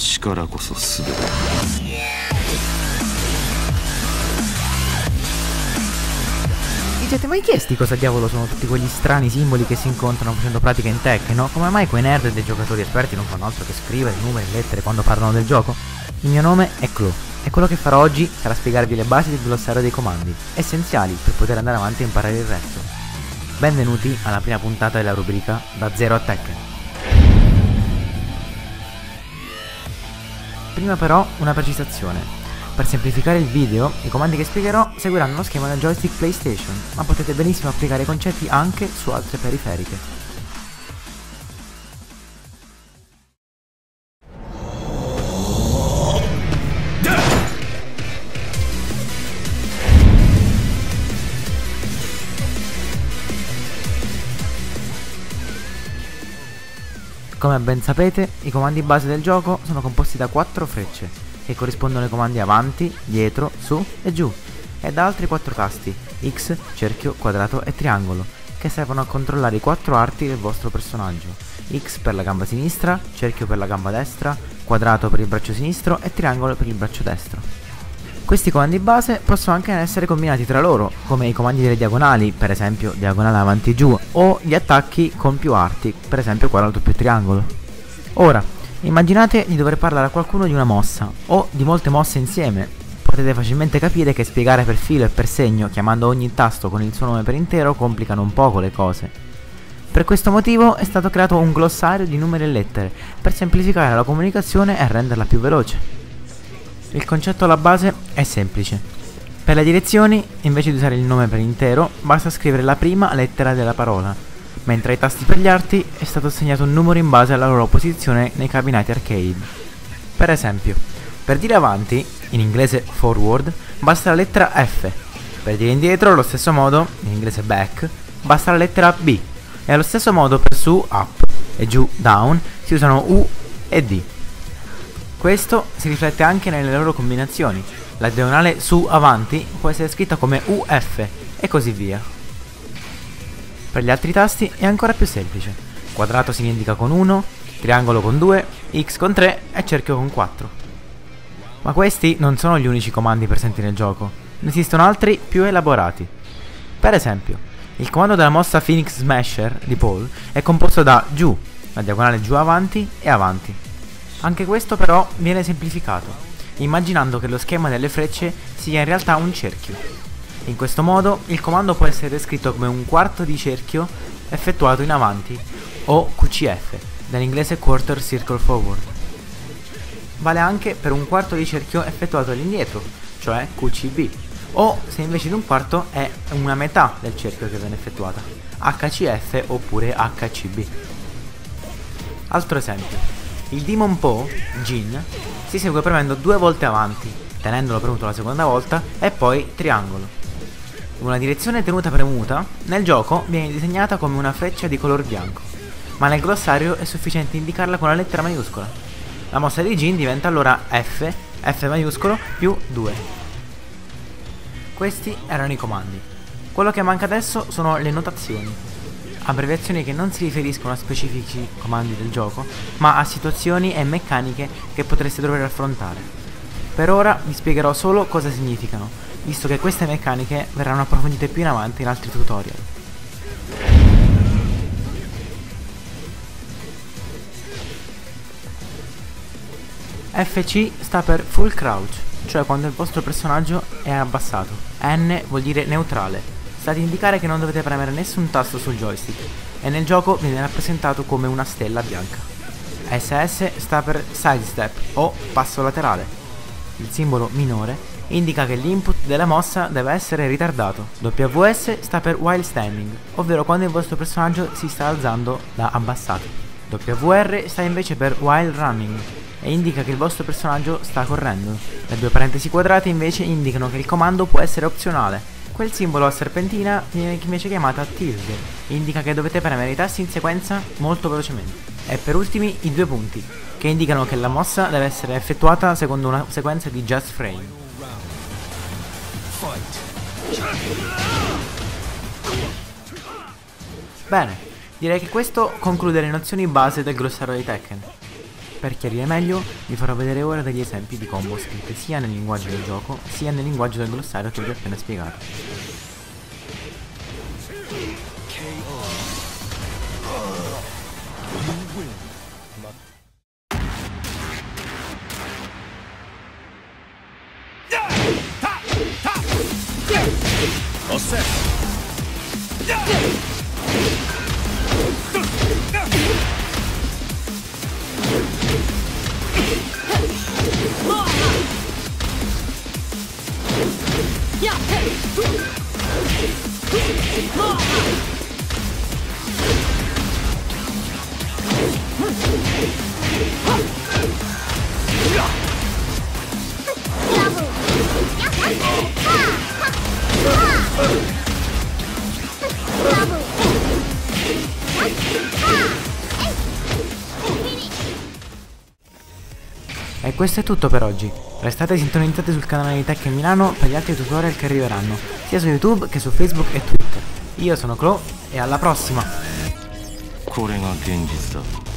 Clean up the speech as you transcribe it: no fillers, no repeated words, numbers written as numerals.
力こそ全て。Vi siete mai chiesti cosa diavolo sono tutti quegli strani simboli che si incontrano facendo pratica in Tekken, no? Come mai quei nerd e dei giocatori esperti non fanno altro che scrivere numeri e lettere quando parlano del gioco? Il mio nome è Clo e quello che farò oggi sarà spiegarvi le basi del glossario dei comandi, essenziali per poter andare avanti e imparare il resto. Benvenuti alla prima puntata della rubrica Da Zero a Tekken. Prima però una precisazione. Per semplificare il video, i comandi che spiegherò seguiranno lo schema del joystick PlayStation, ma potete benissimo applicare i concetti anche su altre periferiche. Come ben sapete, i comandi base del gioco sono composti da 4 frecce, che corrispondono ai comandi avanti, dietro, su e giù, e da altri 4 tasti, X, cerchio, quadrato e triangolo, che servono a controllare i 4 arti del vostro personaggio. X per la gamba sinistra, cerchio per la gamba destra, quadrato per il braccio sinistro e triangolo per il braccio destro. Questi comandi base possono anche essere combinati tra loro, come i comandi delle diagonali, per esempio diagonale avanti e giù, o gli attacchi con più arti, per esempio quadrato più triangolo. Ora, immaginate di dover parlare a qualcuno di una mossa, o di molte mosse insieme. Potete facilmente capire che spiegare per filo e per segno, chiamando ogni tasto con il suo nome per intero, complicano un poco le cose. Per questo motivo è stato creato un glossario di numeri e lettere, per semplificare la comunicazione e renderla più veloce. Il concetto alla base è semplice. Per le direzioni, invece di usare il nome per intero, basta scrivere la prima lettera della parola, mentre ai tasti per gli arti è stato assegnato un numero in base alla loro posizione nei cabinati arcade. Per esempio, per dire avanti, in inglese forward, basta la lettera F. Per dire indietro, allo stesso modo, in inglese back, basta la lettera B. E allo stesso modo per su up e giù down si usano U e D. Questo si riflette anche nelle loro combinazioni. La diagonale su avanti può essere scritta come UF e così via. Per gli altri tasti è ancora più semplice. Quadrato si indica con 1, triangolo con 2, X con 3 e cerchio con 4. Ma questi non sono gli unici comandi presenti nel gioco. Ne esistono altri più elaborati. Per esempio, il comando della mossa Phoenix Smasher di Paul è composto da giù, la diagonale giù avanti e avanti. Anche questo però viene semplificato, immaginando che lo schema delle frecce sia in realtà un cerchio. In questo modo il comando può essere descritto come un quarto di cerchio effettuato in avanti, o QCF, dall'inglese Quarter Circle Forward. Vale anche per un quarto di cerchio effettuato all'indietro, cioè QCB, o se invece di un quarto è una metà del cerchio che viene effettuata, HCF oppure HCB. Altro esempio. Il Demon Po, Jin, si esegue premendo 2 volte avanti, tenendolo premuto la seconda volta, e poi triangolo. Una direzione tenuta premuta, nel gioco viene disegnata come una freccia di color bianco, ma nel glossario è sufficiente indicarla con la lettera maiuscola. La mossa di Jin diventa allora F maiuscolo più 2. Questi erano i comandi. Quello che manca adesso sono le notazioni. Abbreviazioni che non si riferiscono a specifici comandi del gioco, ma a situazioni e meccaniche che potreste dover affrontare. Per ora vi spiegherò solo cosa significano, visto che queste meccaniche verranno approfondite più in avanti in altri tutorial. FC sta per Full Crouch, cioè quando il vostro personaggio è abbassato. N vuol dire neutrale. Sta ad indicare che non dovete premere nessun tasto sul joystick e nel gioco viene rappresentato come una stella bianca. SS sta per Sidestep o passo laterale. Il simbolo minore indica che l'input della mossa deve essere ritardato. WS sta per While Standing, ovvero quando il vostro personaggio si sta alzando da abbassato. WR sta invece per While Running e indica che il vostro personaggio sta correndo. Le 2 parentesi quadrate invece indicano che il comando può essere opzionale. Quel simbolo a serpentina viene invece chiamata tilt, indica che dovete premere i tasti in sequenza molto velocemente. E per ultimi i 2 punti, che indicano che la mossa deve essere effettuata secondo una sequenza di just frame. Bene, direi che questo conclude le nozioni base del glossario di Tekken. Per chiarire meglio, vi farò vedere ora degli esempi di combo scritte sia nel linguaggio del gioco, sia nel linguaggio del glossario che vi ho appena spiegato. E questo è tutto per oggi. Restate sintonizzati sul canale di Tech Milano per gli altri tutorial che arriveranno, sia su YouTube che su Facebook e Twitter. Io sono Clo e alla prossima! これが現実だ。